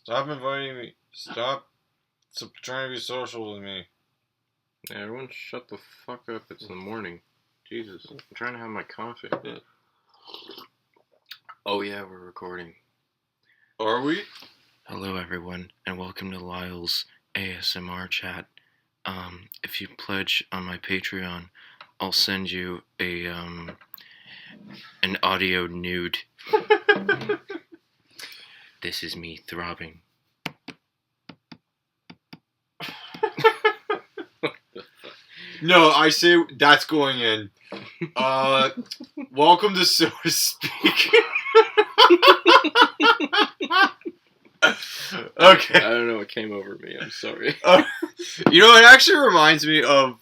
Stop inviting me. Stop trying to be social with me. Yeah, everyone shut the fuck up. It's the morning. Jesus. I'm trying to have my coffee. Oh yeah, we're recording. Are we? Hello everyone, and welcome to Lyle's ASMR chat. If you pledge on my Patreon, I'll send you an audio nude. This is me throbbing. No, I say that's going in. Welcome to So to Speak. Okay. I don't know what came over me. I'm sorry. It actually reminds me of,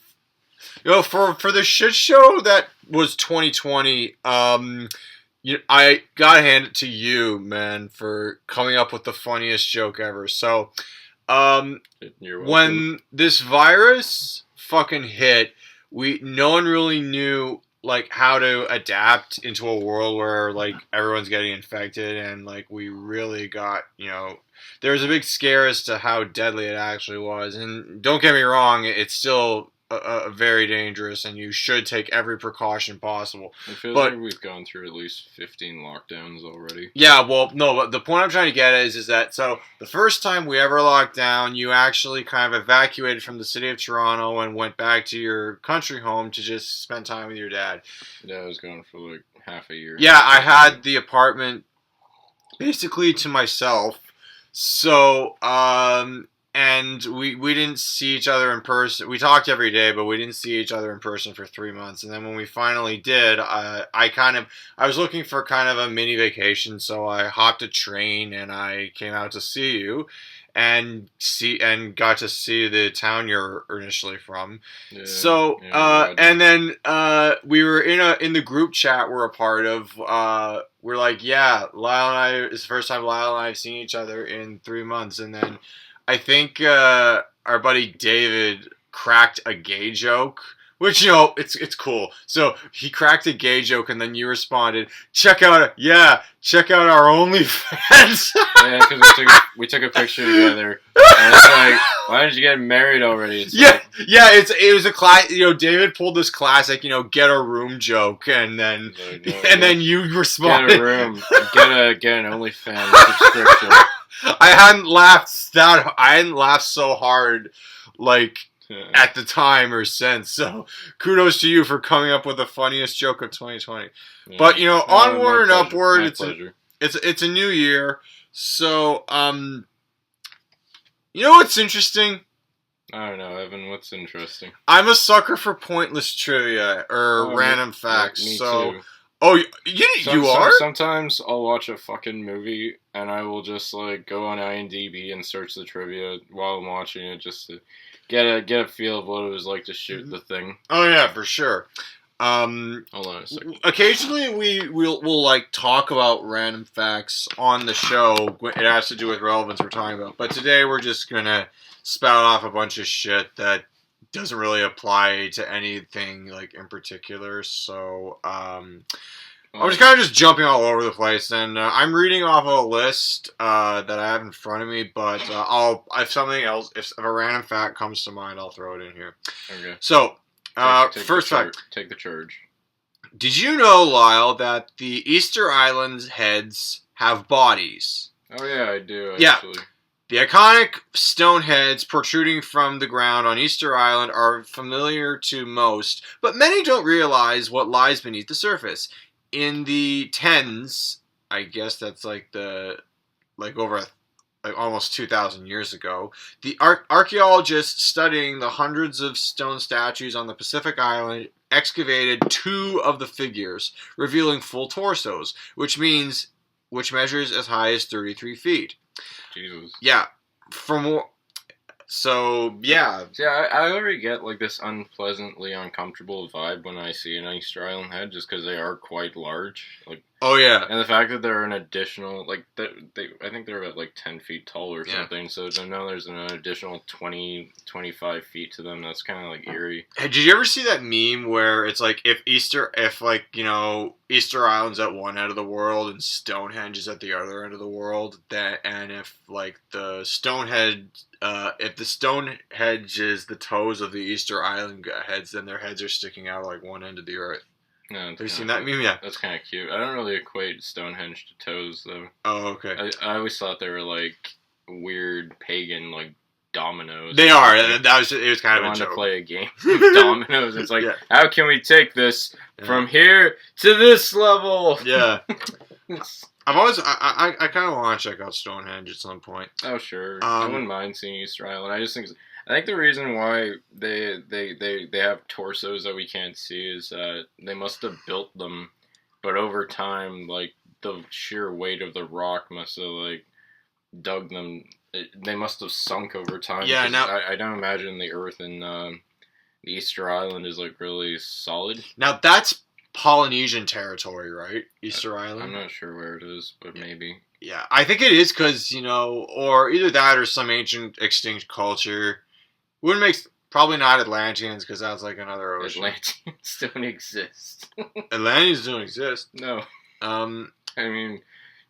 for the shit show that was 2020. I gotta hand it to you, man, for coming up with the funniest joke ever. So, You're welcome. when this virus fucking hit, no one really knew like how to adapt into a world where like everyone's getting infected, and like we really got, there was a big scare as to how deadly it actually was. And don't get me wrong, it's still a very dangerous, and you should take every precaution possible. It feels like we've gone through at least 15 lockdowns already. Yeah, well, no, but the point I'm trying to get at is that, so the first time we ever locked down, you actually kind of evacuated from the city of Toronto and went back to your country home to just spend time with your dad. Yeah, I was gone for like half a year. Yeah, I had the apartment basically to myself. So, and we didn't see each other in person. We talked every day, but we didn't see each other in person for 3 months. And then when we finally did, I was looking for kind of a mini vacation, so I hopped a train and I came out to see you, and got to see the town you're initially from. Yeah, so, and then we were in the group chat we're a part of. We're like, yeah, Lyle and I, it's the first time Lyle and I have seen each other in 3 months. And then I think our buddy David cracked a gay joke, which, it's cool. So he cracked a gay joke, and then you responded, check out our OnlyFans. Yeah, because we took a picture together, and it's like, why didn't you get married already? It was a class. David pulled this classic, get a room joke, and then then you responded, get a room, get an OnlyFans subscription. I hadn't laughed so hard, at the time or since. So kudos to you for coming up with the funniest joke of 2020. Yeah. But onward and upward. It's a new year. So what's interesting? I don't know, Evan. What's interesting? I'm a sucker for pointless trivia or random facts. Me so. Too. Oh, you are? Sometimes I'll watch a fucking movie and I will just go on IMDb and search the trivia while I'm watching it, just to get a feel of what it was like to shoot the thing. Oh yeah, for sure. Hold on a second. Occasionally we'll talk about random facts on the show. It has to do with relevance we're talking about. But today we're just gonna spout off a bunch of shit that doesn't really apply to anything in particular. So I'm just kind of jumping all over the place, and I'm reading off of a list that I have in front of me. But if something else, if a random fact comes to mind, I'll throw it in here. Okay. So first fact. Take the charge. Did you know, Lyle, that the Easter Island's heads have bodies? Oh yeah, I do. Actually. Yeah. The iconic stone heads protruding from the ground on Easter Island are familiar to most, but many don't realize what lies beneath the surface. In the tens, I guess that's almost 2,000 years ago, the archaeologists studying the hundreds of stone statues on the Pacific Island excavated 2 of the figures, revealing full torsos, which measures as high as 33 feet. Jesus. Yeah. I already get this unpleasantly uncomfortable vibe when I see an Easter Island head, just because they are quite large. Oh yeah. And the fact that there are an additional, like, I think they're at like 10 feet tall or Yeah. something, so now there's an additional 20, 25 feet to them. That's kind of like eerie. Hey, did you ever see that meme where it's like if like, you know, Easter Island's at one end of the world and Stonehenge is at the other end of the world, and if like if the Stonehenge is the toes of the Easter Island heads, then their heads are sticking out like one end of the earth. No, have you seen that meme? Yeah. That's kind of cute. I don't really equate Stonehenge to toes, though. Oh, okay. I always thought they were, like, weird pagan, like, dominoes. They are. It was kind of a joke. To play a game of dominoes. It's like, yeah. How can we take this from here to this level? Yeah. I kind of want to check out Stonehenge at some point. Oh, sure. I wouldn't mind seeing Easter Island. I think the reason why they have torsos that we can't see is that they must have built them, but over time, like, the sheer weight of the rock must have, like, dug them. They must have sunk over time. Yeah, now I don't imagine the Earth in the Easter Island is, like, really solid. Now that's Polynesian territory, right? Easter Island. I'm not sure where it is, but maybe. Yeah, I think it is because, you know, or either that or some ancient extinct culture. Wouldn't make probably not Atlanteans because that's like another ocean. Atlanteans don't exist. Atlanteans don't exist. No. I mean,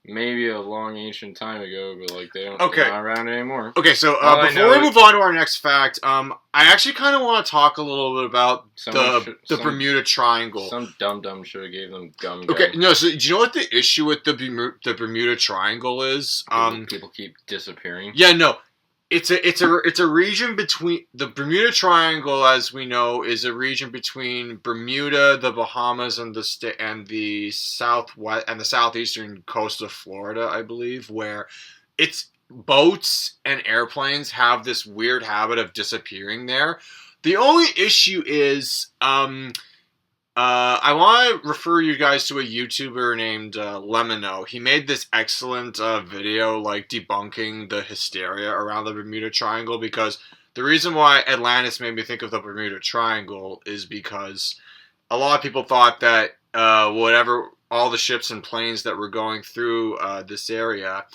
maybe a long ancient time ago, but like they're not around anymore. Okay, so before we move on to our next fact, I actually kind of want to talk a little bit about the Bermuda Triangle. Some dum-dum should have gave them gum. Okay, no. So do you know what the issue with the Bermuda Triangle is? People keep disappearing. Yeah, no. It's a region between the Bermuda Triangle, as we know, is a region between Bermuda, the Bahamas, and the southwest and the southeastern coast of Florida, I believe, where it's boats and airplanes have this weird habit of disappearing there. The only issue is, I want to refer you guys to a YouTuber named Lemino. He made this excellent video, like, debunking the hysteria around the Bermuda Triangle, because the reason why Atlantis made me think of the Bermuda Triangle is because a lot of people thought that all the ships and planes that were going through this area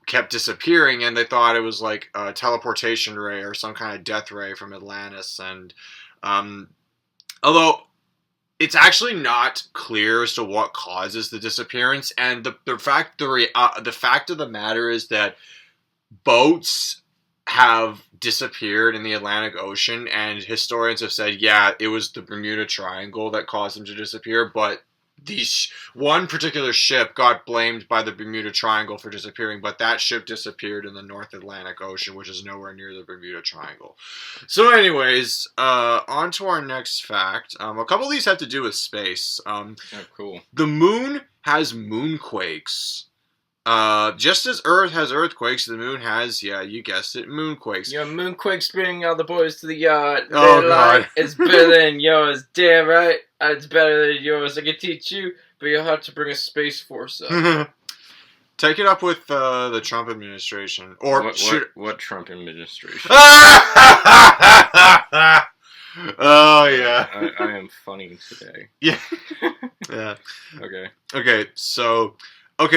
kept disappearing, and they thought it was like a teleportation ray or some kind of death ray from Atlantis. And although it's actually not clear as to what causes the disappearance, and the fact of the matter is that boats have disappeared in the Atlantic Ocean, and historians have said, yeah, it was the Bermuda Triangle that caused them to disappear, but one particular ship got blamed by the Bermuda Triangle for disappearing, but that ship disappeared in the North Atlantic Ocean, which is nowhere near the Bermuda Triangle. So anyways, on to our next fact. A couple of these have to do with space. Oh, cool. The moon has moonquakes. Just as Earth has earthquakes, the moon has, yeah, you guessed it, moonquakes. Your moonquakes bring all the boys to the yard. Oh, God. Like, it's better than yours. Damn right. It's better than yours. I can teach you, but you'll have to bring a space force up. Take it up with the Trump administration. Or what Trump administration? Oh, yeah. I am funny today. Yeah. Yeah. Okay, so what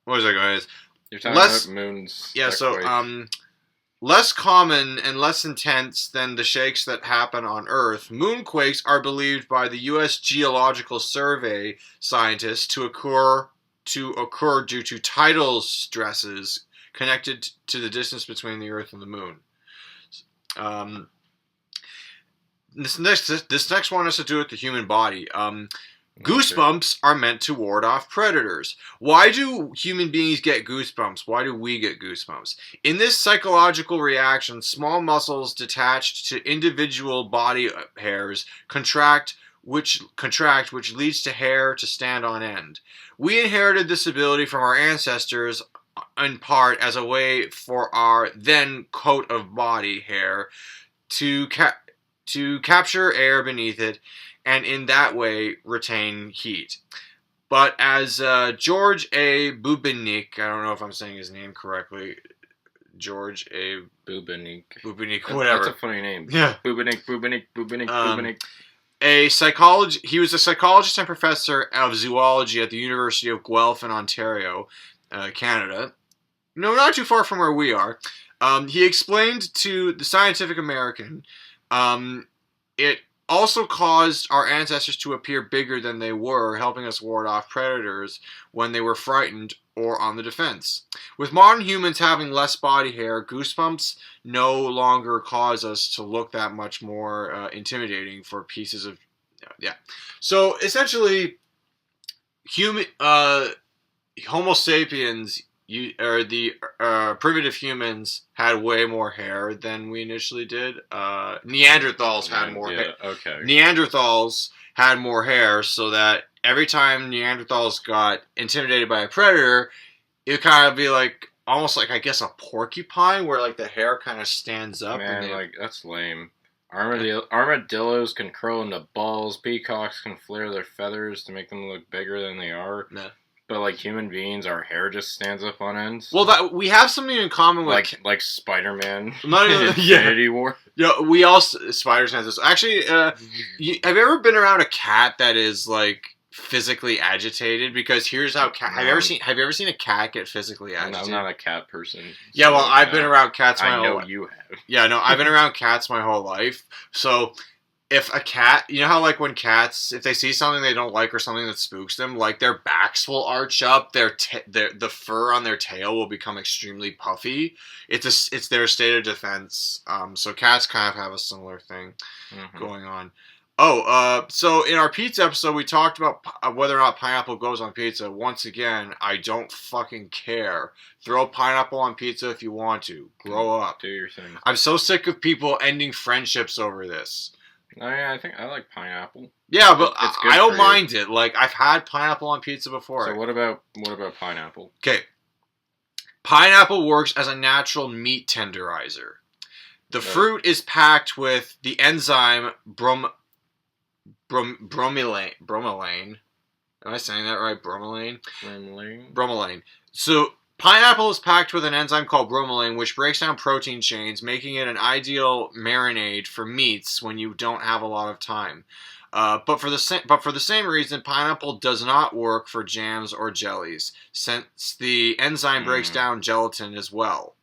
was I going to say? You're talking about moons. Yeah, so, less common and less intense than the shakes that happen on Earth, moonquakes are believed by the U.S. Geological Survey scientists to occur due to tidal stresses connected to the distance between the Earth and the Moon. This next one has to do with the human body. Goosebumps are meant to ward off predators. Why do human beings get goosebumps? Why do we get goosebumps? In this psychological reaction, small muscles detached to individual body hairs contract, which leads to hair to stand on end. We inherited this ability from our ancestors in part as a way for our then coat of body hair to capture air beneath it, and in that way retain heat. But as George A. Bubenik, I don't know if I'm saying his name correctly, George A. Bubenik, whatever. That's a funny name. Yeah. Bubenik. He was a psychologist and professor of zoology at the University of Guelph in Ontario, Canada. No, not too far from where we are. He explained to the Scientific American, it also caused our ancestors to appear bigger than they were, helping us ward off predators when they were frightened or on the defense. With modern humans having less body hair, goosebumps no longer cause us to look that much more intimidating for pieces of... Yeah. So, essentially, Homo sapiens... the primitive humans had way more hair than we initially did. Neanderthals had more hair. Okay. Neanderthals had more hair, so that every time Neanderthals got intimidated by a predator, it would kind of be like almost like, I guess, a porcupine, where like the hair kind of stands up. Man, like that's lame. Armadillos can curl into balls. Peacocks can flare their feathers to make them look bigger than they are. Nah. But like human beings, our hair just stands up on ends. Well, we have something in common with like Spider-Man. Yeah. Infinity War. Yeah, we all spiders have this. Actually, have you ever been around a cat that is like physically agitated? Because here's how have you ever seen a cat get physically agitated? I'm not a cat person. Yeah, well, I've been around cats my whole life. I know you have. Yeah, no, I've been around cats my whole life. So if a cat, you know how like when cats, if they see something they don't like or something that spooks them, like their backs will arch up, the fur on their tail will become extremely puffy. It's their state of defense. So cats kind of have a similar thing going on. So in our pizza episode, we talked about whether or not pineapple goes on pizza. Once again, I don't fucking care. Throw pineapple on pizza if you want to. Grow up. Do your thing. I'm so sick of people ending friendships over this. Oh yeah, I think I like pineapple. Yeah, but I don't mind it. Like, I've had pineapple on pizza before. So what about pineapple? Okay. Pineapple works as a natural meat tenderizer. The fruit is packed with the enzyme bromelain. Am I saying that right? Bromelain? Bromelain. So, pineapple is packed with an enzyme called bromelain, which breaks down protein chains, making it an ideal marinade for meats when you don't have a lot of time. But for the same reason, pineapple does not work for jams or jellies, since the enzyme breaks down gelatin as well.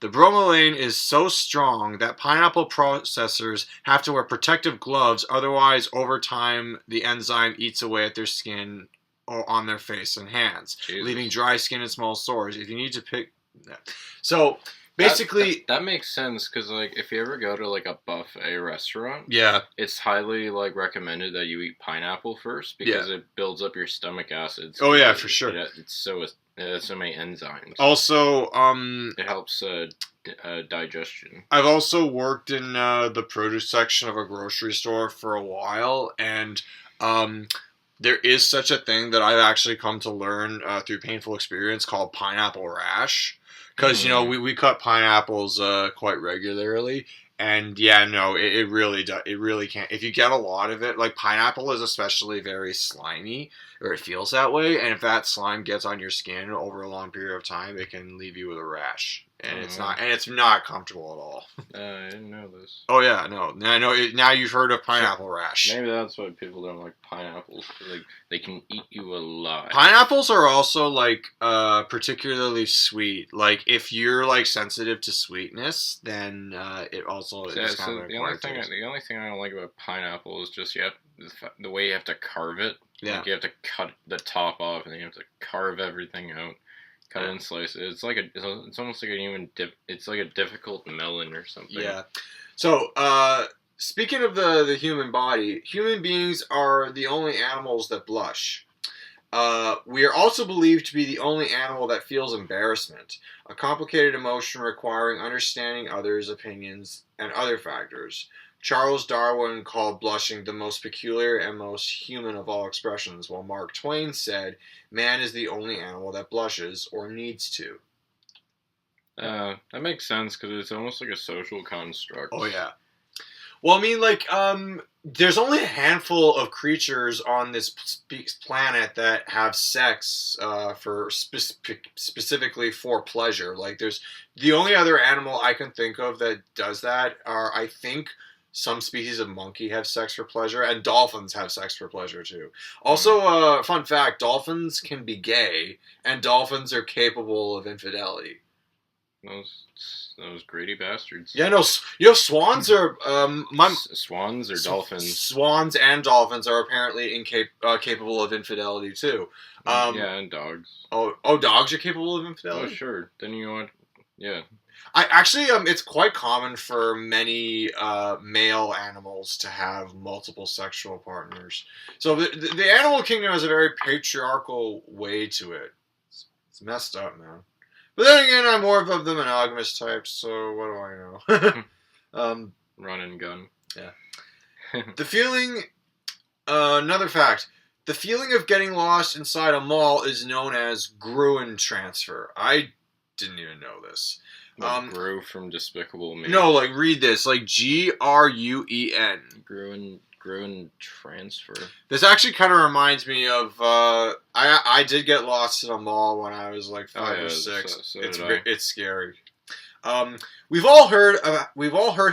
The bromelain is so strong that pineapple processors have to wear protective gloves, otherwise over time the enzyme eats away at their skin or on their face and hands, leaving dry skin and small sores. If you need to pick... So, basically... That makes sense, because like, if you ever go to like a buffet restaurant, yeah, it's highly like recommended that you eat pineapple first, because it builds up your stomach acids. Oh yeah, for sure. It has so many enzymes. Also, it helps digestion. I've also worked in the produce section of a grocery store for a while, and there is such a thing that I've actually come to learn through painful experience called pineapple rash. Because, you know, we cut pineapples quite regularly. And, yeah, no, it really does. It really can't. If you get a lot of it, like, pineapple is especially very slimy, or it feels that way. And if that slime gets on your skin over a long period of time, it can leave you with a rash. And it's not comfortable at all. I didn't know this. Oh yeah, no. Now you've heard of pineapple rash. Maybe that's why people don't like pineapples. Like, they can eat you alive. Pineapples are also like particularly sweet. Like, if you're like sensitive to sweetness, then it also is kind of the only thing I don't like about pineapple is just the way you have to carve it. Yeah. Like, you have to cut the top off, and you have to carve everything out. Cut and slice it. It's like it's almost like it's like a difficult melon or something. Yeah. So, speaking of the human body, human beings are the only animals that blush. We are also believed to be the only animal that feels embarrassment, a complicated emotion requiring understanding others' opinions and other factors. Charles Darwin called blushing the most peculiar and most human of all expressions, while Mark Twain said, man is the only animal that blushes or needs to. That makes sense, because it's almost like a social construct. Oh, yeah. Well, I mean, like, there's only a handful of creatures on this planet that have sex for specifically for pleasure. Like, there's the only other animal I can think of that does that are, I think, some species of monkey have sex for pleasure, and dolphins have sex for pleasure too. Also, fun fact: dolphins can be gay, and dolphins are capable of infidelity. Those greedy bastards. Yeah, no, swans are swans or dolphins. Swans and dolphins are apparently capable of infidelity too. Yeah, and dogs. Oh, dogs are capable of infidelity. Oh, sure. Then you want, yeah. I actually, it's quite common for many male animals to have multiple sexual partners. So the animal kingdom has a very patriarchal way to it. It's messed up, man. But then again, I'm more of the monogamous type, so what do I know? Run and gun. Yeah. The feeling, another fact, the feeling of getting lost inside a mall is known as Gruen transfer. I didn't even know this. Gru from Despicable Me. No, like read this, like Gruen. Gruen transfer. This actually kind of reminds me of I did get lost in a mall when I was like 5 or 6. So it's scary. We've all heard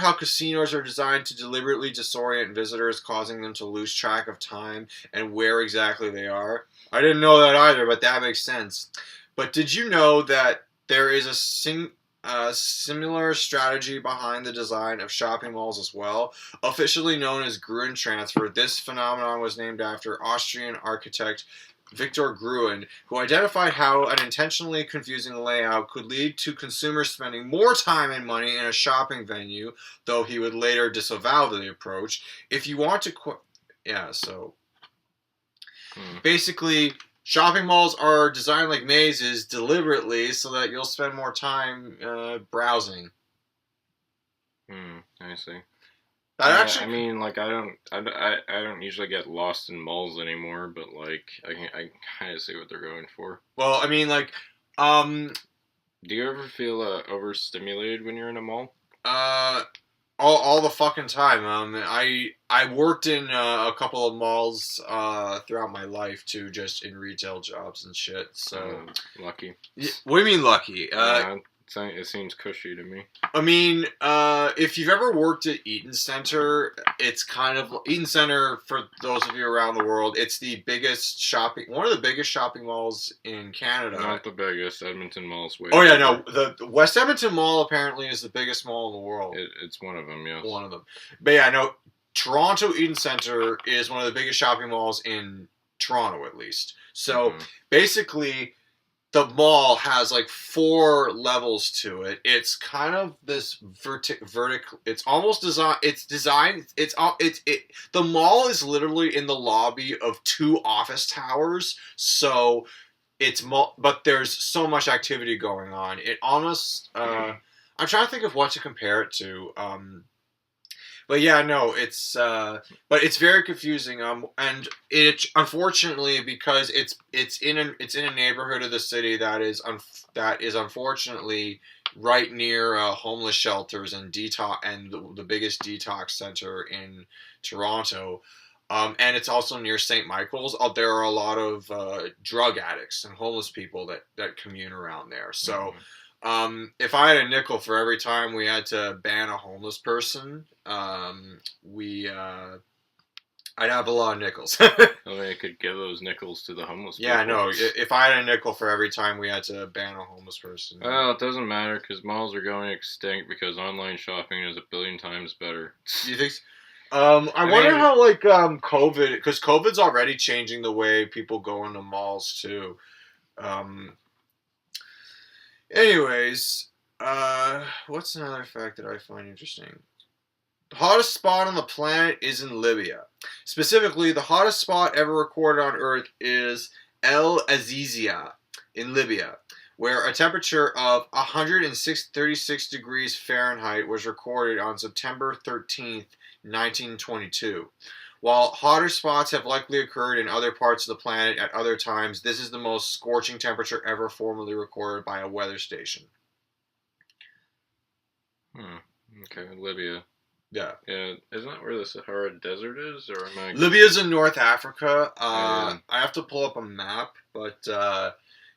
how casinos are designed to deliberately disorient visitors, causing them to lose track of time and where exactly they are. I didn't know that either, but that makes sense. But did you know that there is a similar strategy behind the design of shopping malls as well? Officially known as Gruen transfer, this phenomenon was named after Austrian architect Victor Gruen, who identified how an intentionally confusing layout could lead to consumers spending more time and money in a shopping venue, though he would later disavow the approach. If you want to basically, shopping malls are designed like mazes deliberately so that you'll spend more time browsing. I see. Actually, I mean, like, I don't usually get lost in malls anymore, but like, I kind of see what they're going for. Well, I mean, like, do you ever feel overstimulated when you're in a mall? All the fucking time. I worked in a couple of malls throughout my life too, just in retail jobs and shit. So lucky. What do you mean lucky? It seems cushy to me. I mean, if you've ever worked at Eaton Center, it's kind of Eaton Center, for those of you around the world, it's one of the biggest shopping malls in Canada. Not the biggest. Edmonton Mall's way. Oh yeah, no, the West Edmonton Mall apparently is the biggest mall in the world. It's one of them, yes. One of them. But yeah, no, Toronto Eaton Center is one of the biggest shopping malls in Toronto, at least. So basically, the mall has like 4 levels to it. It's kind of this vertical. It's almost designed. It's designed. The mall is literally in the lobby of 2 office towers. So but there's so much activity going on. It almost. I'm trying to think of what to compare it to. But yeah, no, but it's very confusing. And it unfortunately, because it's in a neighborhood of the city that is unfortunately right near homeless shelters and the biggest detox center in Toronto. And it's also near St. Michael's. There are a lot of drug addicts and homeless people that commune around there. So. If I had a nickel for every time we had to ban a homeless person, I'd have a lot of nickels. I could give those nickels to the homeless people. Yeah, no. If I had a nickel for every time we had to ban a homeless person. Well, it doesn't matter because malls are going extinct because online shopping is 1 billion times better. Do you think so? I wonder how, like, COVID, because COVID's already changing the way people go into malls, too. Anyways, what's another fact that I find interesting? The hottest spot on the planet is in Libya. Specifically, the hottest spot ever recorded on Earth is El Azizia in Libya, where a temperature of 136 degrees Fahrenheit was recorded on September 13th, 1922. While hotter spots have likely occurred in other parts of the planet at other times, this is the most scorching temperature ever formally recorded by a weather station. Okay, Libya. Yeah. Yeah, isn't that where the Sahara Desert is? Or am I... Libya's in North Africa. I have to pull up a map, but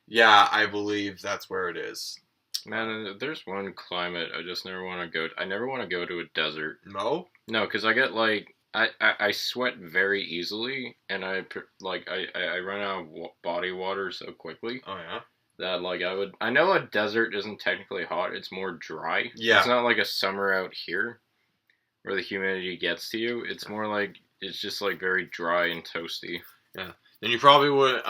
yeah, I believe that's where it is. Man, there's one climate I just never want to go. I never want to go to a desert. No? No, because I get like I sweat very easily, and I run out of body water so quickly Oh, yeah? that like I know a desert isn't technically hot; it's more dry. Yeah. It's not like a summer out here where the humidity gets to you. It's more like it's just like very dry and toasty. Yeah. Then you probably would,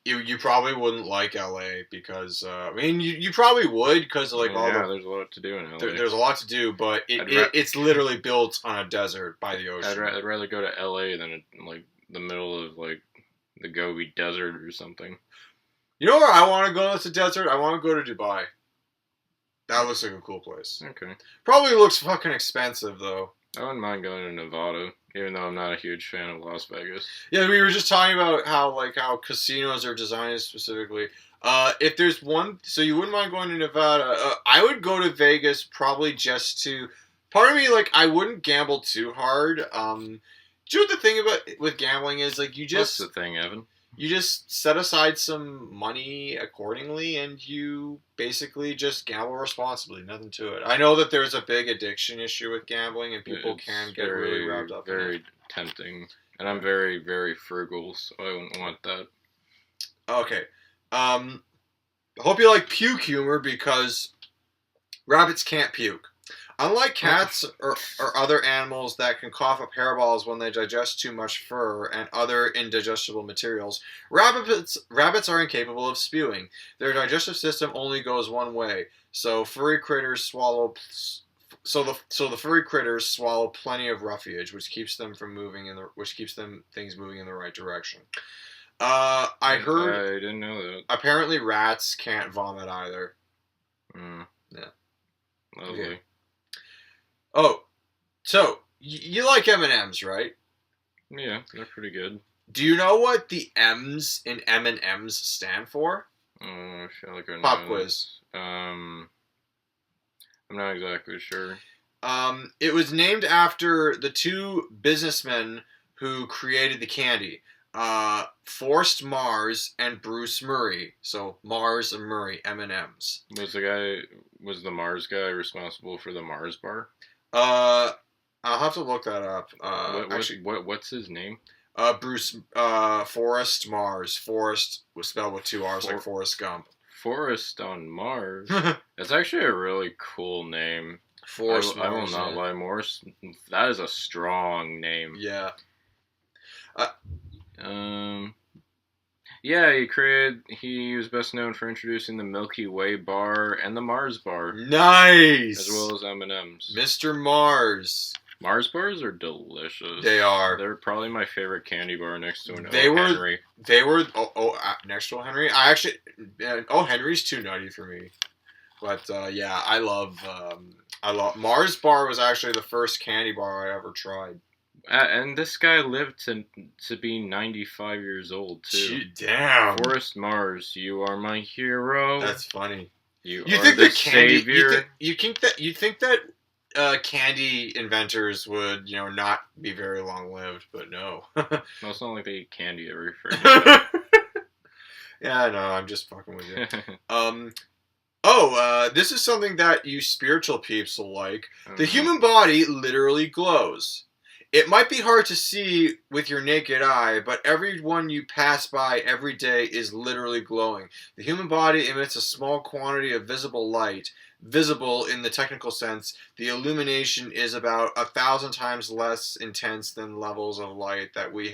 you probably wouldn't like LA because, I mean, you probably would because, like, There's a lot to do in LA. There's a lot to do, but it's literally built on a desert by the ocean. I'd rather go to LA than like the middle of like the Gobi Desert or something. You know where I want to go that's a desert? I want to go to Dubai. That looks like a cool place. Okay. Probably looks fucking expensive, though. I wouldn't mind going to Nevada, even though I'm not a huge fan of Las Vegas. Yeah, we were just talking about how casinos are designed specifically. If there's one, so you wouldn't mind going to Nevada. I would go to Vegas probably just to. Part of me, like, I wouldn't gamble too hard. Do you know what the thing with gambling is? Like, What's the thing, Evan? You just set aside some money accordingly, and you basically just gamble responsibly. Nothing to it. I know that there's a big addiction issue with gambling, and people can get really wrapped up in it. Very tempting. And I'm very, very frugal, so I wouldn't want that. Okay. I hope you like puke humor, because rabbits can't puke. Unlike cats or other animals that can cough up hairballs when they digest too much fur and other indigestible materials, rabbits are incapable of spewing. Their digestive system only goes one way, so the furry critters swallow plenty of roughage, which keeps things moving in the right direction. I heard. I didn't know that. Apparently, rats can't vomit either. Yeah. Lovely. Okay. Oh, so you like M&Ms, right? Yeah, they're pretty good. Do you know what the M's in M&M's stand for? I feel like I know. Pop quiz. I'm not exactly sure. It was named after the two businessmen who created the candy. Forrest Mars and Bruce Murray. So Mars and Murray, M&M's. Was the Mars guy responsible for the Mars bar? I'll have to look that up. What's his name? Forrest Mars. Forrest was spelled with two R's, like Forrest Gump. Forrest on Mars. That's actually a really cool name. Forrest Mars. I will not lie, Morse. That is a strong name. Yeah. Yeah, he was best known for introducing the Milky Way bar and the Mars bar. Nice! As well as M&M's. Mr. Mars. Mars bars are delicious. They are. They're probably my favorite candy bar next to an Henry. They were next to Henry. I actually Henry's too nutty for me. But yeah, I love Mars bar was actually the first candy bar I ever tried. And this guy lived to be 95 years old too. Damn. Forrest Mars, you are my hero. That's funny. You are think the savior. You think that candy inventors would, not be very long lived, but no. Well, it's not like they eat candy every Friday. Yeah, no, I'm just fucking with you. This is something that you spiritual peeps will like. The human body literally glows. It might be hard to see with your naked eye, but everyone you pass by every day is literally glowing. The human body emits a small quantity of visible light. Visible in the technical sense, the illumination is about 1,000 times less intense than levels of light that we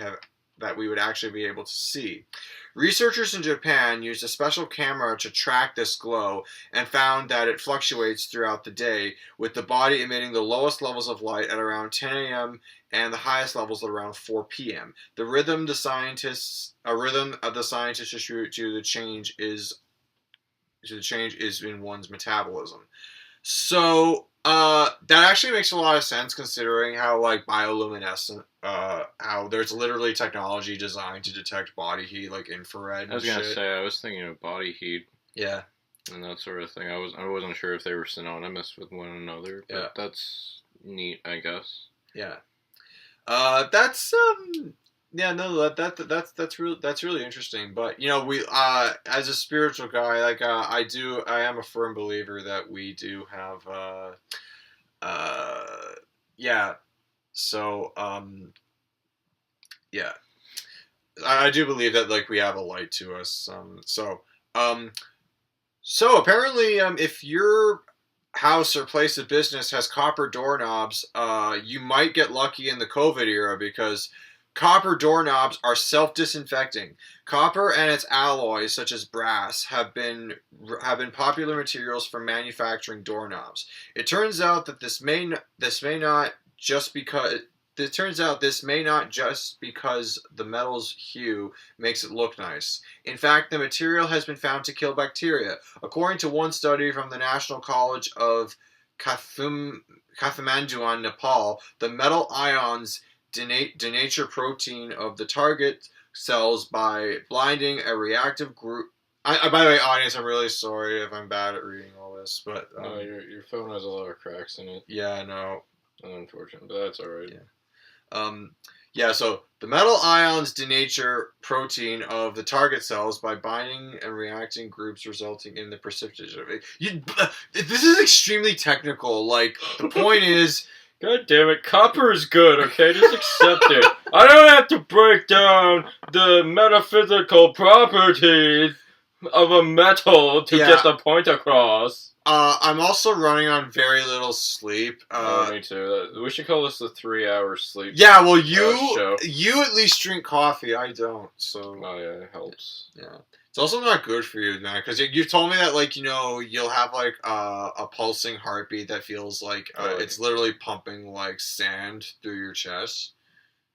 would actually be able to see. Researchers in Japan used a special camera to track this glow and found that it fluctuates throughout the day, with the body emitting the lowest levels of light at around 10 a.m. and the highest levels at around 4 p.m. The rhythm of the scientists attribute to the change is in one's metabolism. So that actually makes a lot of sense, considering how bioluminescent, how there's literally technology designed to detect body heat, like infrared. I was gonna say, I was thinking of body heat. Yeah. And that sort of thing. I wasn't sure if they were synonymous with one another, but that's neat, I guess. Yeah. That's Yeah, no, that's really interesting. But we as a spiritual guy, like I am a firm believer that we do have uh yeah. So yeah, I do believe that like we have a light to us. Um so apparently if your house or place of business has copper doorknobs, you might get lucky in the COVID era because copper doorknobs are self-disinfecting. Copper and its alloys, such as brass, have been popular materials for manufacturing doorknobs. It turns out that this may not just because. It turns out this may not just because the metal's hue makes it look nice. In fact, the material has been found to kill bacteria. According to one study from the National College of Kathmandu, Nepal, the metal ions denature protein of the target cells by blinding a reactive group. By the way, audience, I'm really sorry if I'm bad at reading all this, but No, your phone has a lot of cracks in it. yeah, no, Unfortunate, but that's alright. Yeah. So the metal ions denature protein of the target cells by binding and reacting groups, resulting in the precipitation of it. This is extremely technical. Like, the point is, God damn it, copper is good, okay? Just accept it. I don't have to break down the metaphysical properties of a metal to get the point across. I'm also running on very little sleep. Me too. We should call this the 3-hour sleep. Yeah, well, show. you at least drink coffee. I don't. So. Oh yeah, it helps. Yeah, it's also not good for you, man. Because you've told me that like you'll have like a pulsing heartbeat that feels like it's literally pumping like sand through your chest.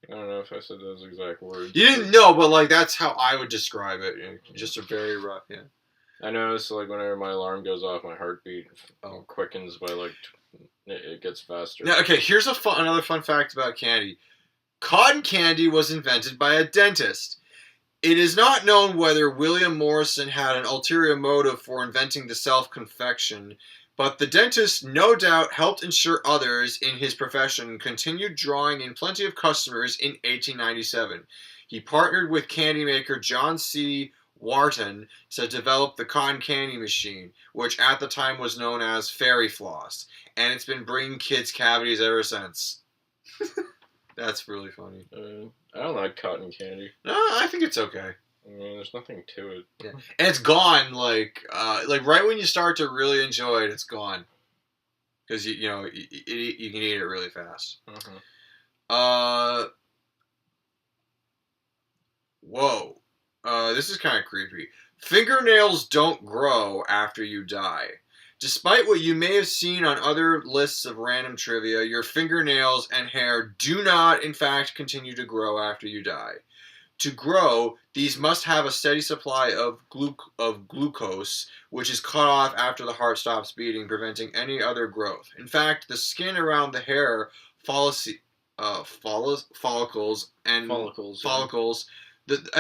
I don't know if I said those exact words. You didn't know, but like that's how I would describe it. Just a very rough. Yeah. I notice like whenever my alarm goes off, my heartbeat quickens by like it gets faster. Now, okay, here's another fun fact about candy. Cotton candy was invented by a dentist. It is not known whether William Morrison had an ulterior motive for inventing the self-confection, but the dentist no doubt helped ensure others in his profession continued drawing in plenty of customers in 1897. He partnered with candy maker John C. Wharton to develop the cotton candy machine, which at the time was known as Fairy Floss, and it's been bringing kids cavities ever since. That's really funny. I don't like cotton candy. No, I think it's okay. I mean, there's nothing to it. Yeah, and it's gone like right when you start to really enjoy it, it's gone. Because you can eat it really fast. Mm-hmm. Whoa. This is kind of creepy. Fingernails don't grow after you die. Despite what you may have seen on other lists of random trivia, your fingernails and hair do not, in fact, continue to grow after you die. To grow, these must have a steady supply of glucose, which is cut off after the heart stops beating, preventing any other growth. In fact, the skin around the hair follicles. In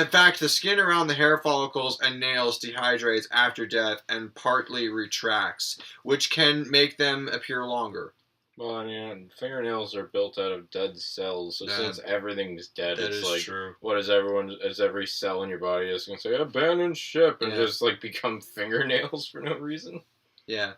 fact, the skin around the hair follicles and nails dehydrates after death and partly retracts, which can make them appear longer. Well, I mean, fingernails are built out of dead cells, so since everything's dead, it's like, true. What is every cell in your body is going to say, abandon ship, and just, like, become fingernails for no reason? Yeah.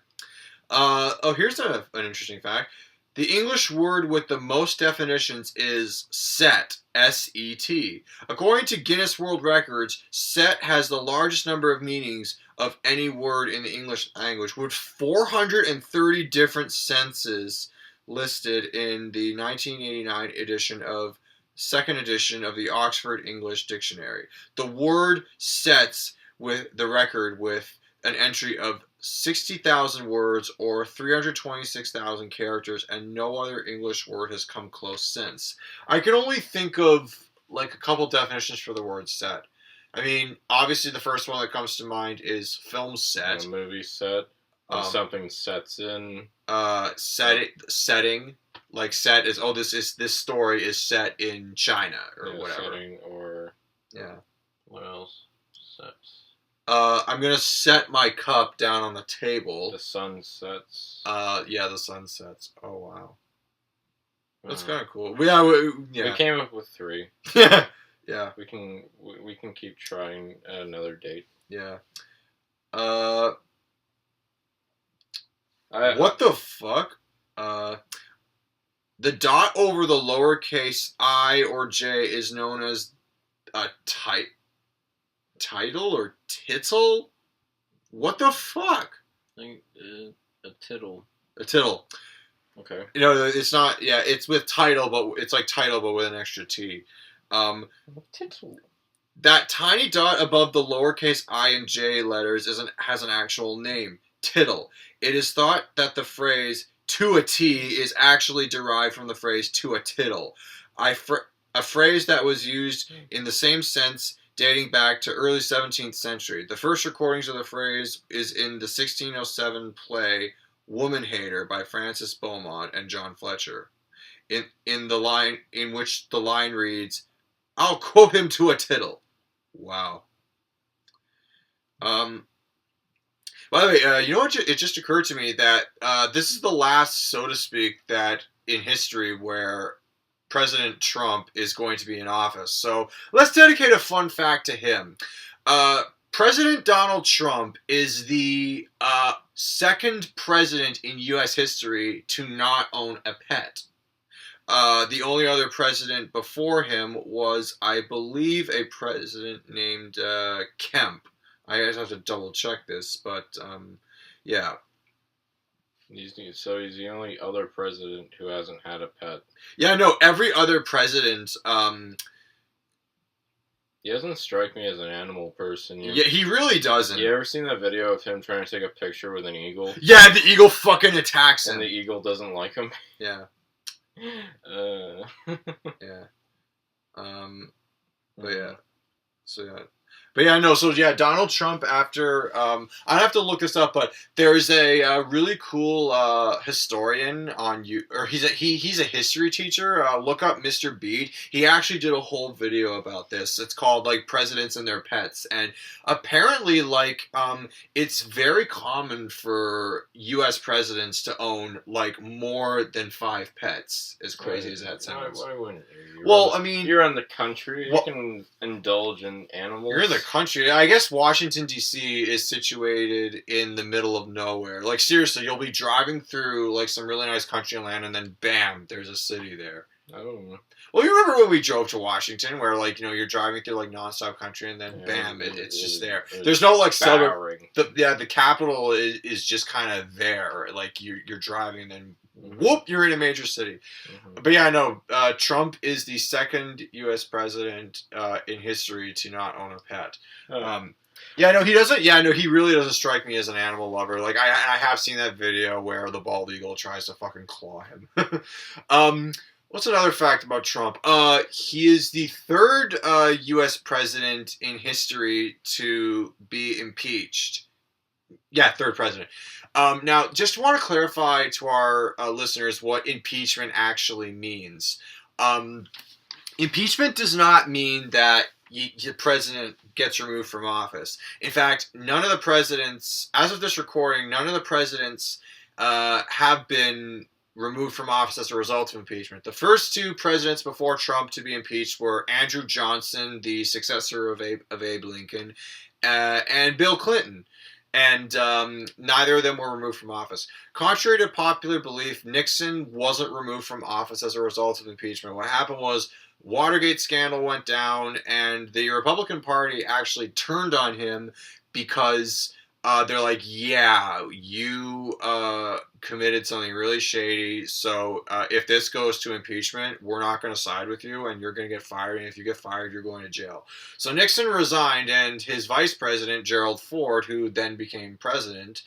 Here's an interesting fact. The English word with the most definitions is set, S-E-T. According to Guinness World Records, set has the largest number of meanings of any word in the English language, with 430 different senses listed in the 1989 second edition of the Oxford English Dictionary. The word sets with the record with an entry of 60,000 words or 326,000 characters, and no other English word has come close since. I can only think of like a couple definitions for the word set. I mean, obviously the first one that comes to mind is film set. A movie set. Something sets in. Setting. Like set is, this story is set in China or whatever. Setting or what else? Sets. I'm gonna set my cup down on the table. The sun sets. The sun sets. Oh wow, that's kind of cool. We came up with 3. Yeah. We can keep trying at another date. Yeah. What the fuck? The dot over the lowercase I or J is known as a title or tittle? What the fuck? Like, a tittle. A tittle. Okay. It's not. Yeah, it's with title, but it's like title, but with an extra T. Tittle. That tiny dot above the lowercase I and J letters has an actual name. Tittle. It is thought that the phrase "to a T" is actually derived from the phrase "to a tittle," a phrase that was used in the same sense dating back to early 17th century. The first recordings of the phrase is in the 1607 play "Woman Hater" by Francis Beaumont and John Fletcher. In which the line reads, "I'll quote him to a tittle." Wow. By the way, you know what? It just occurred to me that this is the last, so to speak, that in history where President Trump is going to be in office. So let's dedicate a fun fact to him. President Donald Trump is the second president in U.S. history to not own a pet. The only other president before him was, I believe, a president named Kemp. I have to double check this, but yeah. So he's the only other president who hasn't had a pet. Yeah, no, every other president. He doesn't strike me as an animal person. Yeah, he really doesn't. You ever seen that video of him trying to take a picture with an eagle? Yeah, the eagle fucking attacks him. And the eagle doesn't like him? Yeah. Yeah. But yeah. So yeah. But yeah, no. So yeah, Donald Trump. After I have to look this up, but there's a really cool historian on you, or he's a history teacher. Look up Mr. Bede. He actually did a whole video about this. It's called like Presidents and Their Pets, and apparently like it's very common for U.S. presidents to own like more than 5 pets. As crazy as that sounds. Why wouldn't you? I mean, you're in the country. You can indulge in animals. You're in the country. I guess Washington, D.C. is situated in the middle of nowhere. Like, seriously, you'll be driving through, like, some really nice country land, and then, bam, there's a city there. I don't know. Well, you remember when we drove to Washington, where, like, you're driving through, like, nonstop country, and then, bam, it's just there. There's no, like, suburb. The capital is just kind of there. Like, you're driving, and then, whoop, you're in a major city. Mm-hmm. But yeah, I know Trump is the second U.S. president in history to not own a pet. Oh. Yeah, no, he doesn't. Yeah, no, he really doesn't strike me as an animal lover. Like I have seen that video where the bald eagle tries to fucking claw him. What's another fact about Trump? He is the third U.S. president in history to be impeached. Yeah, third president. Now, just want to clarify to our listeners what impeachment actually means. Impeachment does not mean that the president gets removed from office. In fact, none of the presidents, as of this recording, none of the presidents have been removed from office as a result of impeachment. The first 2 presidents before Trump to be impeached were Andrew Johnson, the successor of Abe Lincoln, and Bill Clinton. And neither of them were removed from office. Contrary to popular belief, Nixon wasn't removed from office as a result of impeachment. What happened was Watergate scandal went down, and the Republican Party actually turned on him because they're like, yeah, you committed something really shady, so if this goes to impeachment, we're not going to side with you, and you're going to get fired, and if you get fired, you're going to jail. So Nixon resigned, and his vice president, Gerald Ford, who then became president,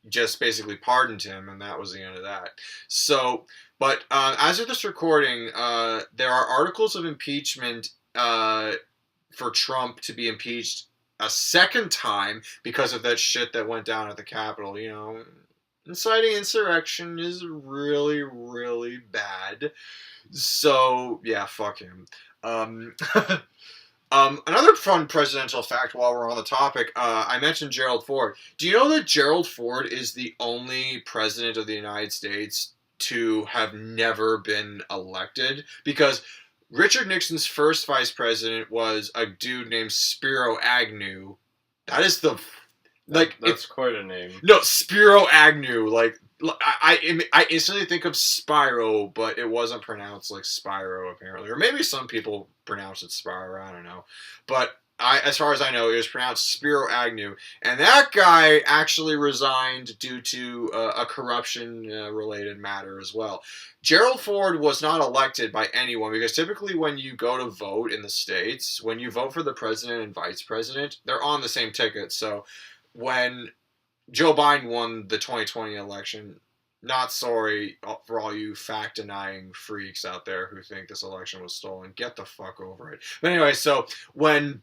just basically pardoned him, and that was the end of that. So, but as of this recording, there are articles of impeachment for Trump to be impeached a second time because of that shit that went down at the Capitol. Inciting insurrection is really, really bad. So, yeah, fuck him. Another fun presidential fact while we're on the topic, I mentioned Gerald Ford. Do you know that Gerald Ford is the only president of the United States to have never been elected? Because Richard Nixon's first vice president was a dude named Spiro Agnew. That is the That's quite a name. No, Spiro Agnew. Like I instantly think of Spyro, but it wasn't pronounced like Spyro apparently, or maybe some people pronounce it Spyro. I don't know, but as far as I know, it was pronounced Spiro Agnew, and that guy actually resigned due to a corruption-related matter as well. Gerald Ford was not elected by anyone because typically when you go to vote in the States, when you vote for the president and vice president, they're on the same ticket. So when Joe Biden won the 2020 election, not sorry for all you fact-denying freaks out there who think this election was stolen. Get the fuck over it. But anyway, so when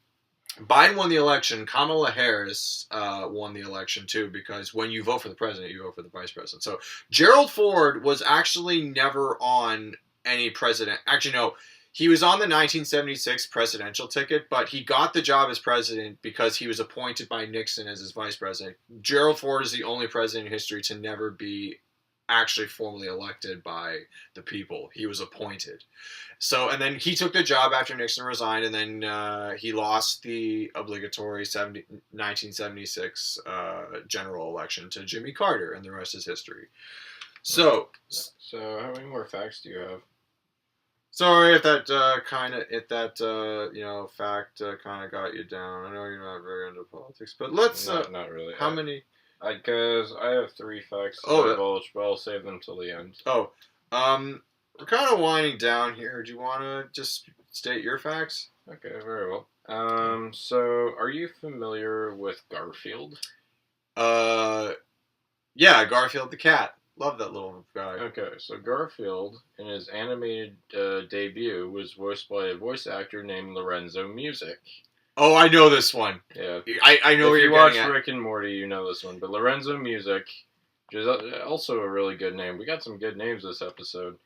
Biden won the election, Kamala Harris won the election too, because when you vote for the president, you vote for the vice president. So Gerald Ford was actually never on any president. Actually, no, he was on the 1976 presidential ticket, but he got the job as president because he was appointed by Nixon as his vice president. Gerald Ford is the only president in history to never be actually formally elected by the people. He was appointed. So, and then he took the job after Nixon resigned, and then he lost the obligatory 1976 general election to Jimmy Carter, and the rest is history. So how many more facts do you have? Sorry if that fact kind of got you down. I know you're not very into politics, but let's not really. How many? Because I have 3 facts to divulge, but I'll save them till the end. We're kind of winding down here. Do you want to just state your facts? Okay, very well. So are you familiar with Garfield? Yeah, Garfield the cat. Love that little guy. Okay, so Garfield, in his animated debut, was voiced by a voice actor named Lorenzo Music. Oh, I know this one. Yeah. I know where you're getting at. If you watch Rick and Morty, you know this one. But Lorenzo Music, which is also a really good name. We got some good names this episode.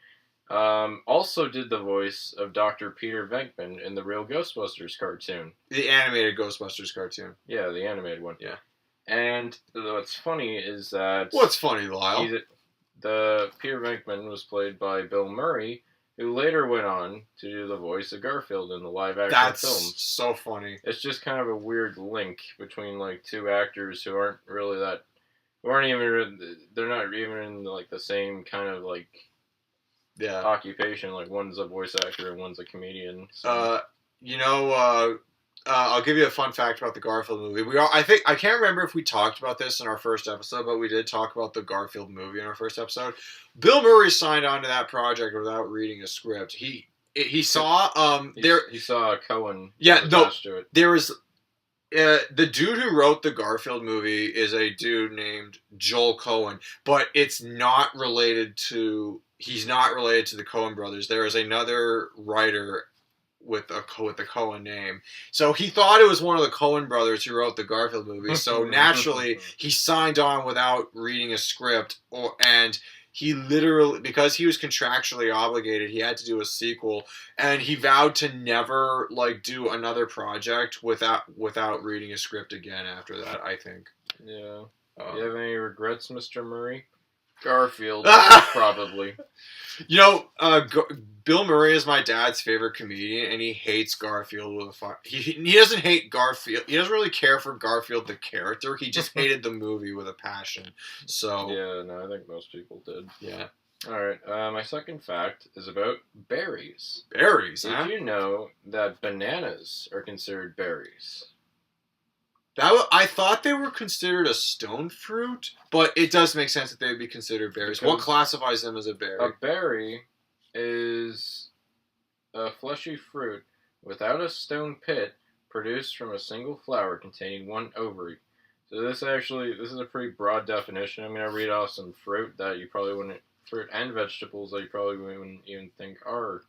Also did the voice of Dr. Peter Venkman in the real Ghostbusters cartoon. The animated Ghostbusters cartoon. Yeah, the animated one. Yeah. And what's funny is that... What's funny, Lyle? The Peter Venkman was played by Bill Murray, who later went on to do the voice of Garfield in the live-action film. That's so funny. It's just kind of a weird link between, like, 2 actors who aren't really that... They're not even in, like, the same kind of, like... Yeah. Occupation. Like, one's a voice actor and one's a comedian. So. I'll give you a fun fact about the Garfield movie. I can't remember if we talked about this in our first episode, but we did talk about the Garfield movie in our first episode. Bill Murray signed on to that project without reading a script. He saw he saw a Cohen. Yeah, no. To it. There was the dude who wrote the Garfield movie is a dude named Joel Cohen, but it's not related to. He's not related to the Coen brothers. There is another writer with the Coen name. So he thought it was one of the Coen brothers who wrote the Garfield movie. So naturally, he signed on without reading a script, and he literally, because he was contractually obligated, he had to do a sequel, and he vowed to never do another project without reading a script again after that, I think. Yeah. Do you have any regrets, Mr. Murray? Garfield, probably. Bill Murray is my dad's favorite comedian, and he hates Garfield with a fuck. He doesn't hate Garfield. He doesn't really care for Garfield the character. He just hated the movie with a passion. So yeah, no, I think most people did. Yeah. All right. My second fact is about berries. Berries. Did you know that bananas are considered berries? I thought they were considered a stone fruit, but it does make sense that they would be considered berries. What classifies them as a berry? A berry is a fleshy fruit without a stone pit produced from a single flower containing 1 ovary. So this is a pretty broad definition. I'm going to read off some fruit that you probably wouldn't, fruit and vegetables that you probably wouldn't even think are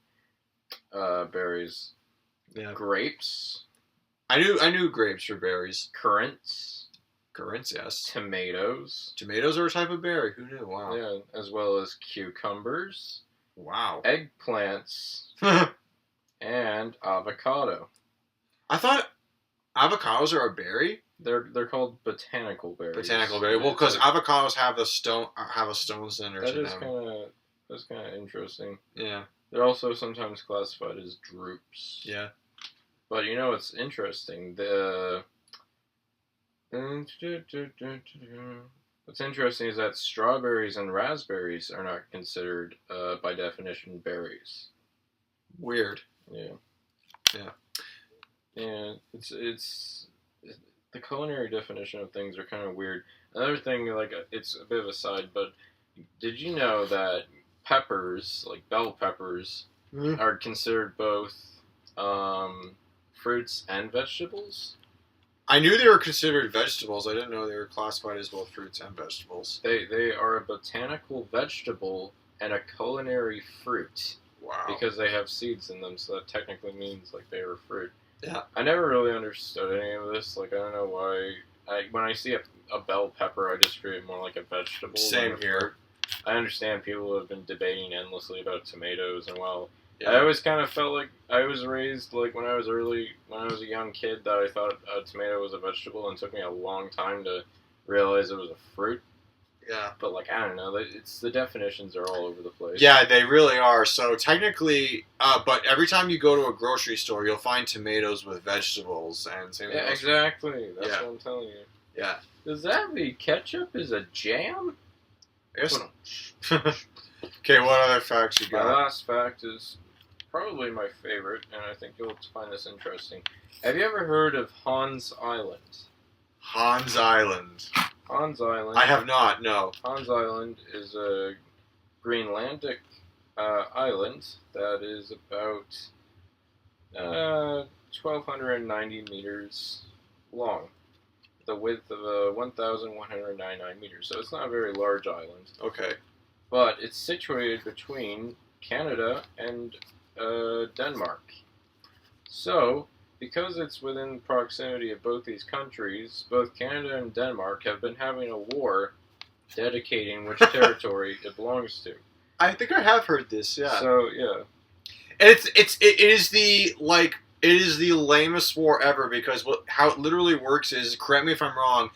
berries. Yeah. Grapes. I knew grapes were berries. Currants. Currants, yes. Tomatoes. Tomatoes are a type of berry. Who knew? Wow. Yeah, as well as cucumbers. Wow. Eggplants. And avocado. I thought avocados are a berry. They're called botanical berries. Botanical berry. Well, because avocados have a stone center to them. That's kind of interesting. Yeah. They're also sometimes classified as drupes. Yeah. But you know what's interesting? What's interesting is that strawberries and raspberries are not considered, by definition, berries. Weird. Yeah. Yeah. Yeah. It's the culinary definition of things are kind of weird. Another thing, like, it's a bit of a side, but did you know that peppers, like bell peppers, are considered both fruits and vegetables? I knew they were considered vegetables. I didn't know they were classified as both fruits and vegetables. They are a botanical vegetable and a culinary fruit. Wow. Because they have seeds in them, so that technically means like they are fruit. Yeah. I never really understood any of this. Like, I don't know why. When I see a bell pepper, I just treat it more like a vegetable. Same here. Fruit. I understand people have been debating endlessly about tomatoes, and well, Yeah. I always kind of felt like I was raised like when I was a young kid that I thought a tomato was a vegetable, and it took me a long time to realize it was a fruit. Yeah. But like, I don't know, it's the definitions are all over the place. Yeah, they really are. So technically, but every time you go to a grocery store, you'll find tomatoes with vegetables and same. Yeah, exactly. That's Yeah. what I'm telling you. Yeah. Does that mean ketchup is a jam? Yes. Okay, what other facts you My got? last fact is probably my favorite, and I think you'll find this interesting. Have you ever heard of Hans Island? Hans Island. Hans Island. I have not. No. Hans Island is a Greenlandic island that is about 1,290 meters long. The width of 1,199 meters. So it's not a very large island. Okay. But it's situated between Canada and Denmark. So, because it's within proximity of both these countries, both Canada and Denmark have been having a war dedicating which territory it belongs to. I think I have heard this. Yeah. So, yeah. And it is the lamest war ever because how it literally works is, correct me if I'm wrong,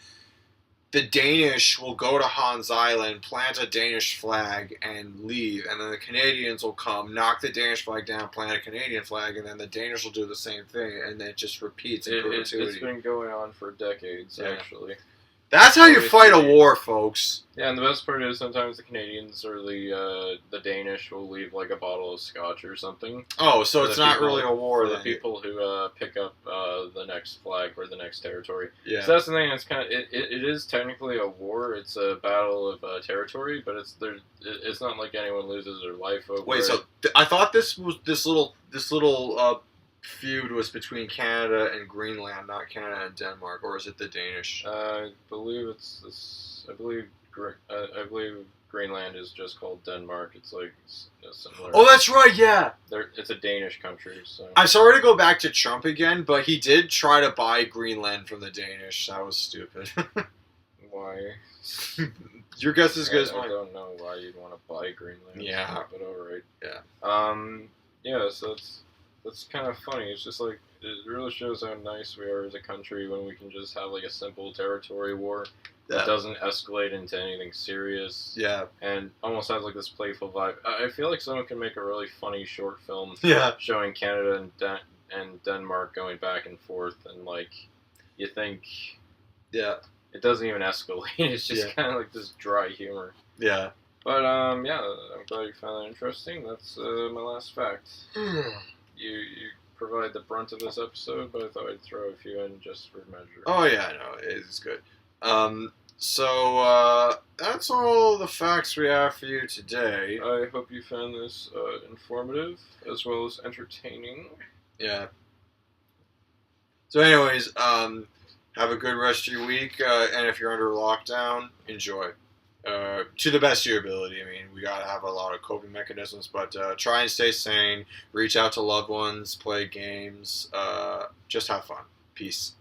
the Danish will go to Hans Island, plant a Danish flag, and leave. And then the Canadians will come, knock the Danish flag down, plant a Canadian flag, and then the Danish will do the same thing, and then it just repeats in perpetuity. It's been going on for decades, Yeah. actually. That's how you fight a war, folks. Yeah, and the best part is sometimes the Canadians or the Danish will leave like a bottle of scotch or something. Oh, so For it's the not people- really a war For the then. people who pick up the next flag or the next territory. Yeah. So that's the thing. It's kind of it is technically a war. It's a battle of territory, but it's not like anyone loses their life over Wait, it. so I thought this little feud was between Canada and Greenland, not Canada and Denmark, or is it the Danish? I believe I believe Greenland is just called Denmark. It's like similar. Oh, that's right, yeah. It's a Danish country, so. I'm sorry to go back to Trump again, but he did try to buy Greenland from the Danish. That was stupid. Why? Your guess is as good as I mine. don't know why you'd want to buy Greenland. Yeah. But alright. Yeah. Yeah, so that's kind of funny. It's just like, it really shows how nice we are as a country when we can just have like a simple territory war that doesn't escalate into anything serious. Yeah. And almost has like this playful vibe. I feel like someone can make a really funny short film Yeah. showing Canada and Denmark going back and forth, and like, you think Yeah. it doesn't even escalate. It's just Yeah. kind of like this dry humor. Yeah. But yeah, I'm glad you found that interesting. That's my last fact. You provide the brunt of this episode, but I thought I'd throw a few in just for measure. Oh, yeah, no, it is good. So that's all the facts we have for you today. I hope you found this informative as well as entertaining. Yeah. So anyways, have a good rest of your week, and if you're under lockdown, enjoy. To the best of your ability. I mean, we gotta have a lot of coping mechanisms, but try and stay sane, reach out to loved ones, play games, just have fun. Peace.